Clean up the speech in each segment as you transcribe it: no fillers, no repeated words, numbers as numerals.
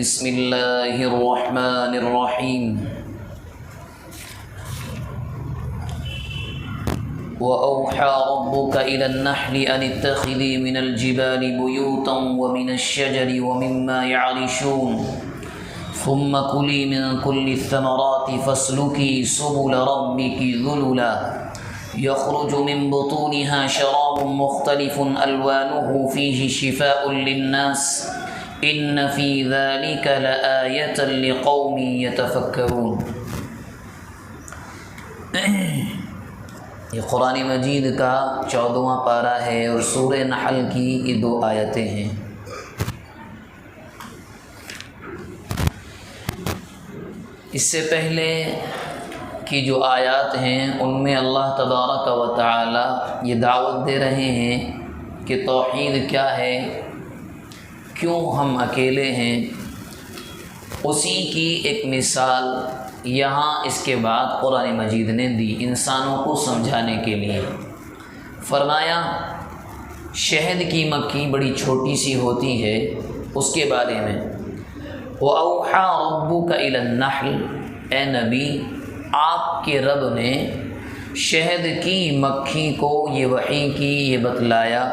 بسم اللہ الرحمن الرحیم وأوحى ربك إلى النحل أن اتخذي من الجبال بيوتا ومن الشجر ومما يعرشون ثم كلي من كل الثمرات فاسلكي سبل ربك ذللا يخرج من بطونها شراب مختلف ألوانه فيه شفاء للناس ان فی ذلک لآیۃ لقوم یتفکرون۔ یہ قرآن مجید کا 14واں پارہ ہے اور سورہ نحل کی یہ 2 آیتیں ہیں۔ اس سے پہلے کی جو آیات ہیں ان میں اللہ تبارک و تعالی یہ دعوت دے رہے ہیں کہ توحید کیا ہے، کیوں ہم اکیلے ہیں، اسی کی ایک مثال یہاں اس کے بعد قرآن مجید نے دی انسانوں کو سمجھانے کے لیے۔ فرمایا شہد کی مکھی بڑی چھوٹی سی ہوتی ہے، اس کے بارے میں وَأَوْحَى رَبُّكَ إِلَى النَّحْلِ، اے نبی آپ کے رب نے شہد کی مکھی کو یہ وحی کی، یہ بتلایا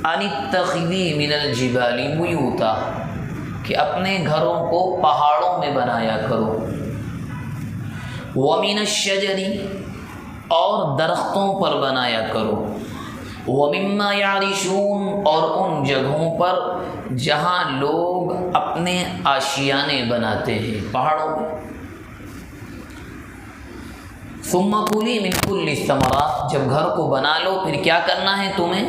ان اتخذی من الجبال بیوتا، کہ اپنے گھروں کو پہاڑوں میں بنایا کرو، ومن الشجر، اور درختوں پر بنایا کرو، ومما یعرشون، اور ان جگہوں پر جہاں لوگ اپنے آشیانے بناتے ہیں پہاڑوں میں۔ ثم کلی من کل الثمرات، جب گھر کو بنا لو پھر کیا کرنا ہے تمہیں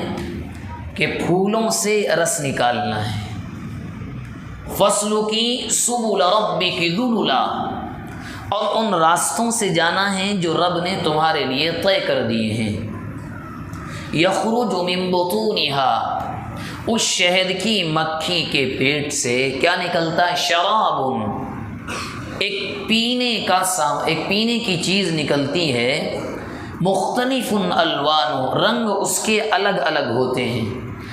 کہ پھولوں سے رس نکالنا ہے۔ فَاسْلُكِي سُبُلَ رَبِّكِ ذُلُلًا، اور ان راستوں سے جانا ہے جو رب نے تمہارے لیے طے کر دیے ہیں۔ يَخْرُجُ مِن بُطُونِهَا، اس شہد کی مکھی کے پیٹ سے کیا نکلتا ہے؟ شراب، ایک پینے کی چیز نکلتی ہے، مختلف الوان، رنگ اس کے الگ الگ ہوتے ہیں۔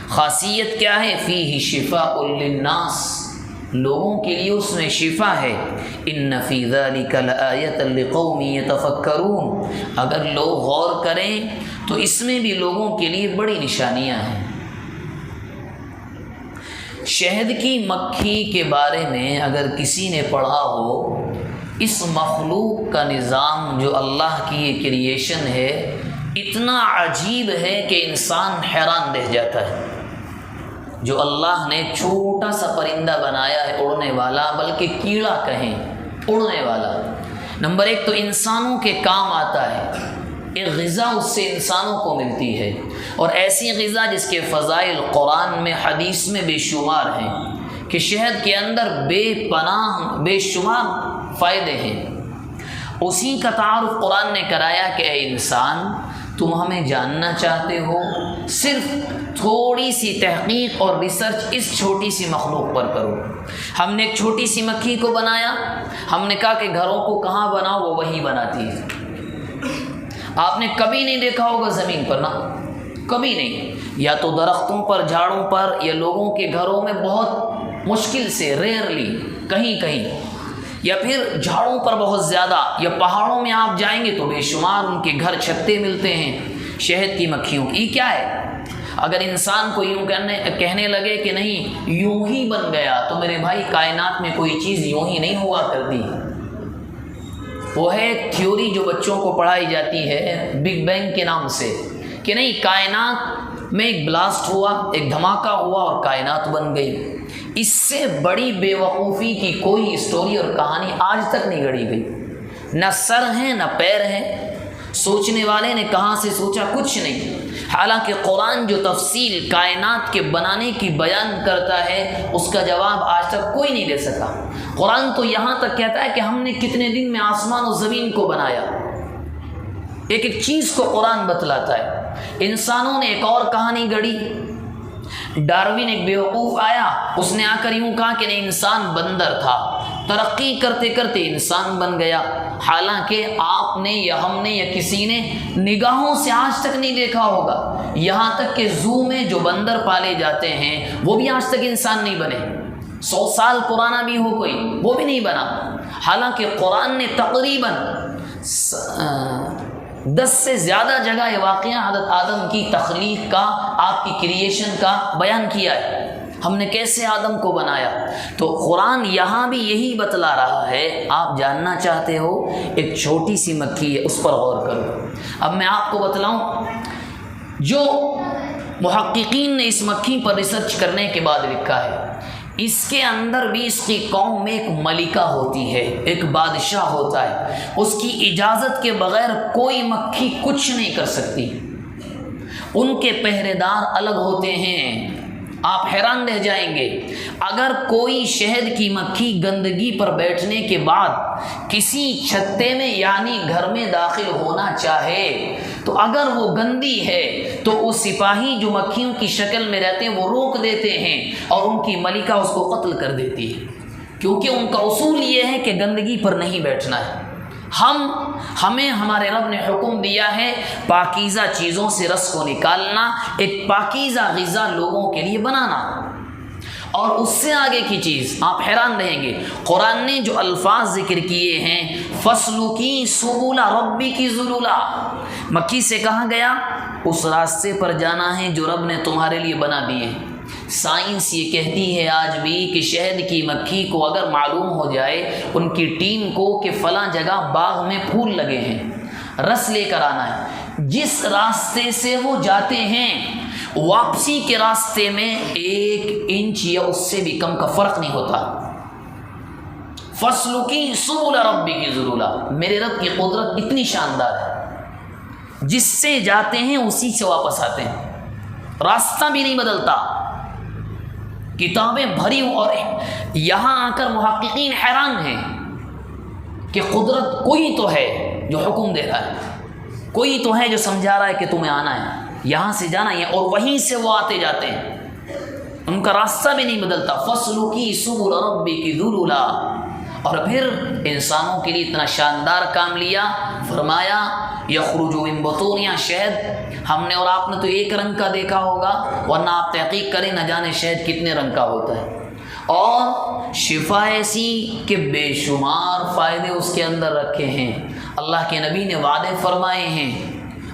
خاصیت کیا ہے؟ فیہ شفاء للناس، لوگوں کے لیے اس میں شفا ہے۔ ان فی ذلک لآیۃ لقوم یتفکرون، اگر لوگ غور کریں تو اس میں بھی لوگوں کے لیے بڑی نشانیاں ہیں۔ شہد کی مکھی کے بارے میں اگر کسی نے پڑھا ہو، اس مخلوق کا نظام جو اللہ کی یہ کریشن ہے اتنا عجیب ہے کہ انسان حیران رہ جاتا ہے۔ جو اللہ نے چھوٹا سا پرندہ بنایا ہے اڑنے والا، بلکہ کیڑا کہیں، اڑنے والا، نمبر 1 تو انسانوں کے کام آتا ہے، ایک غذا اس سے انسانوں کو ملتی ہے، اور ایسی غذا جس کے فضائل قرآن میں حدیث میں بے شمار ہیں کہ شہد کے اندر بے پناہ بے شمار فائدے ہیں۔ اسی کا تعارف قرآن نے کرایا کہ اے انسان تم ہمیں جاننا چاہتے ہو، صرف تھوڑی سی تحقیق اور ریسرچ اس چھوٹی سی مخلوق پر کرو۔ ہم نے ایک چھوٹی سی مکھی کو بنایا، ہم نے کہا کہ گھروں کو کہاں بناؤ، وہ وہی بناتی ہے۔ آپ نے کبھی نہیں دیکھا ہوگا زمین پر، نا کبھی نہیں، یا تو درختوں پر، جھاڑوں پر، یا لوگوں کے گھروں میں بہت مشکل سے، ریئرلی کہیں کہیں، یا پھر جھاڑوں پر بہت زیادہ، یا پہاڑوں میں آپ جائیں گے تو بے شمار ان کے گھر چھتے ملتے ہیں شہد کی مکھیوں کی۔ یہ کیا ہے؟ اگر انسان کو یوں کہنے لگے کہ نہیں یوں ہی بن گیا، تو میرے بھائی کائنات میں کوئی چیز یوں ہی نہیں ہوا کرتی۔ وہ ہے ایک تھیوری جو بچوں کو پڑھائی جاتی ہے بگ بینگ کے نام سے، کہ نہیں کائنات میں ایک بلاسٹ ہوا، ایک دھماکہ ہوا اور کائنات بن گئی۔ اس سے بڑی بے وقوفی کی کوئی اسٹوری اور کہانی آج تک نہیں گڑھی گئی، نہ سر ہیں نہ پیر ہیں، سوچنے والے نے کہاں سے سوچا، کچھ نہیں۔ حالانکہ قرآن جو تفصیل کائنات کے بنانے کی بیان کرتا ہے اس کا جواب آج تک کوئی نہیں دے سکا۔ قرآن تو یہاں تک کہتا ہے کہ ہم نے کتنے دن میں آسمان و زمین کو بنایا، ایک ایک چیز کو قرآن بتلاتا ہے۔ انسانوں نے ایک اور کہانی گڑھی، ڈاروین ایک بیوقوف آیا، اس نے آ کر یوں کہا کہ نہیں انسان بندر تھا، ترقی کرتے کرتے انسان بن گیا، حالانکہ آپ نے یا ہم نے یا کسی نے نگاہوں سے آج تک نہیں دیکھا ہوگا۔ یہاں تک کہ زو میں جو بندر پالے جاتے ہیں وہ بھی آج تک انسان نہیں بنے۔ 100 سال پرانا بھی ہو کوئی، وہ بھی نہیں بنا، حالانکہ قرآن نے تقریباً 10 سے زیادہ جگہ یہ واقعہ حضرت آدم کی تخلیق کا، آپ کی کریشن کا بیان کیا ہے، ہم نے کیسے آدم کو بنایا۔ تو قرآن یہاں بھی یہی بتلا رہا ہے۔ آپ جاننا چاہتے ہو، ایک چھوٹی سی مکھی ہے، اس پر غور کرو۔ اب میں آپ کو بتلاؤں، جو محققین نے اس مکھی پر ریسرچ کرنے کے بعد لکھا ہے، اس کے اندر بھی اس کی قوم میں ایک ملکہ ہوتی ہے، ایک بادشاہ ہوتا ہے، اس کی اجازت کے بغیر کوئی مکھی کچھ نہیں کر سکتی، ان کے پہرے دار الگ ہوتے ہیں۔ آپ حیران رہ جائیں گے، اگر کوئی شہد کی مکھی گندگی پر بیٹھنے کے بعد کسی چھتے میں یعنی گھر میں داخل ہونا چاہے تو اگر وہ گندی ہے تو وہ سپاہی جو مکھیوں کی شکل میں رہتے ہیں وہ روک دیتے ہیں اور ان کی ملکہ اس کو قتل کر دیتی ہے، کیونکہ ان کا اصول یہ ہے کہ گندگی پر نہیں بیٹھنا ہے۔ ہمیں ہمارے رب نے حکم دیا ہے پاکیزہ چیزوں سے رس کو نکالنا، ایک پاکیزہ غذا لوگوں کے لیے بنانا، اور اس سے آگے کی چیز آپ حیران رہیں گے، قرآن نے جو الفاظ ذکر کیے ہیں، فَاسْلُكِي سُبُلَ رَبِّكِ ذُلُلًا، مکھی سے کہا گیا اس راستے پر جانا ہے جو رب نے تمہارے لیے بنا دیے۔ سائنس یہ کہتی ہے آج بھی کہ شہد کی مکھی کو اگر معلوم ہو جائے ان کی ٹیم کو کہ فلاں جگہ باغ میں پھول لگے ہیں، رس لے کر آنا ہے، جس راستے سے وہ جاتے ہیں واپسی کے راستے میں 1 انچ یا اس سے بھی کم کا فرق نہیں ہوتا۔ فَاسْلُكِي سُبُلَ رَبِّكِ ذُلُلًا، میرے رب کی قدرت اتنی شاندار ہے، جس سے جاتے ہیں اسی سے واپس آتے ہیں، راستہ بھی نہیں بدلتا، کتابیں بھری ہوں، اور یہاں آ کر محققین حیران ہیں کہ قدرت کوئی تو ہے جو حکم دے رہا ہے، کوئی تو ہے جو سمجھا رہا ہے کہ تمہیں آنا ہے، یہاں سے جانا ہے، اور وہیں سے وہ آتے جاتے ہیں، ان کا راستہ بھی نہیں بدلتا۔ فَاسْلُكِي سُبُلَ رَبِّكِ ذُلُلًا، اور پھر انسانوں کے لیے اتنا شاندار کام لیا، فرمایا یخرج من بطونہا، شہد ہم نے اور آپ نے تو ایک رنگ کا دیکھا ہوگا، ورنہ آپ تحقیق کریں نہ جانے شہد کتنے رنگ کا ہوتا ہے، اور شفا ایسی کہ بے شمار فائدے اس کے اندر رکھے ہیں، اللہ کے نبی نے وعدے فرمائے ہیں،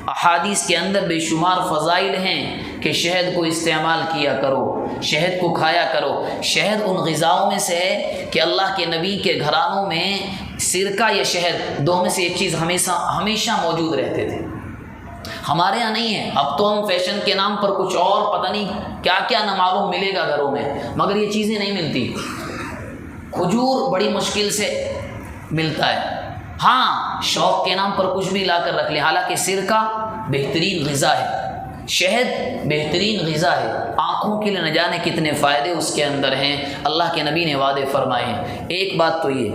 احادیث کے اندر بے شمار فضائل ہیں کہ شہد کو استعمال کیا کرو، شہد کو کھایا کرو۔ شہد ان غذاؤں میں سے ہے کہ اللہ کے نبی کے گھرانوں میں سرکہ یا شہد دو میں سے ایک چیز ہمیشہ موجود رہتے تھے، ہمارے ہاں نہیں ہے۔ اب تو ہم فیشن کے نام پر کچھ اور پتہ نہیں کیا کیا نہ معلوم ملے گا گھروں میں، مگر یہ چیزیں نہیں ملتی۔ کھجور بڑی مشکل سے ملتا ہے، ہاں شوق کے نام پر کچھ بھی لا کر رکھ لیں، حالانکہ سرکہ بہترین غذا ہے، شہد بہترین غذا ہے، آنکھوں کے لیے نہ جانے کتنے فائدے اس کے اندر ہیں، اللہ کے نبی نے وعدے فرمائے ہیں۔ ایک بات تو یہ،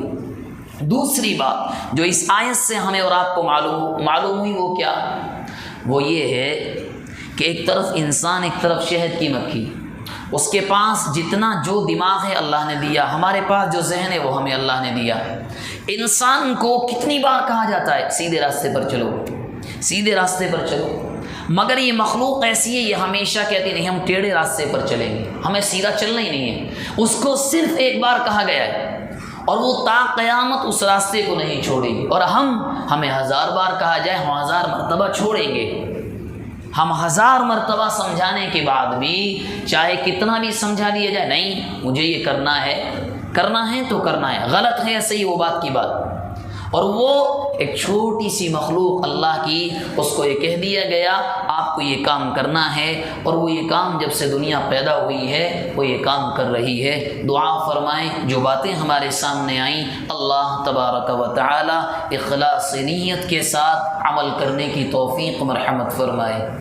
دوسری بات جو اس آیت سے ہمیں اور آپ کو معلوم ہوئی وہ کیا؟ وہ یہ ہے کہ ایک طرف انسان، ایک طرف شہد کی مکھی، اس کے پاس جتنا جو دماغ ہے اللہ نے دیا، ہمارے پاس جو ذہن ہے وہ ہمیں اللہ نے دیا۔ انسان کو کتنی بار کہا جاتا ہے سیدھے راستے پر چلو، سیدھے راستے پر چلو، مگر یہ مخلوق ایسی ہے، یہ ہمیشہ کہتی نہیں ہم ٹیڑھے راستے پر چلیں گے، ہمیں سیدھا چلنا ہی نہیں ہے۔ اس کو صرف ایک بار کہا گیا ہے اور وہ تا قیامت اس راستے کو نہیں چھوڑے گی، اور ہمیں 1000 بار کہا جائے ہم 1000 مرتبہ چھوڑیں گے، ہم 1000 مرتبہ سمجھانے کے بعد بھی چاہے کتنا بھی سمجھا دیا جائے، نہیں مجھے یہ کرنا ہے تو کرنا ہے، غلط ہے یا صحیح وہ بات کی بات۔ اور وہ ایک چھوٹی سی مخلوق اللہ کی، اس کو یہ کہہ دیا گیا آپ کو یہ کام کرنا ہے، اور وہ یہ کام جب سے دنیا پیدا ہوئی ہے وہ یہ کام کر رہی ہے۔ دعا فرمائیں جو باتیں ہمارے سامنے آئیں اللہ تبارک و تعالی اخلاص نیت کے ساتھ عمل کرنے کی توفیق مرحمت فرمائے۔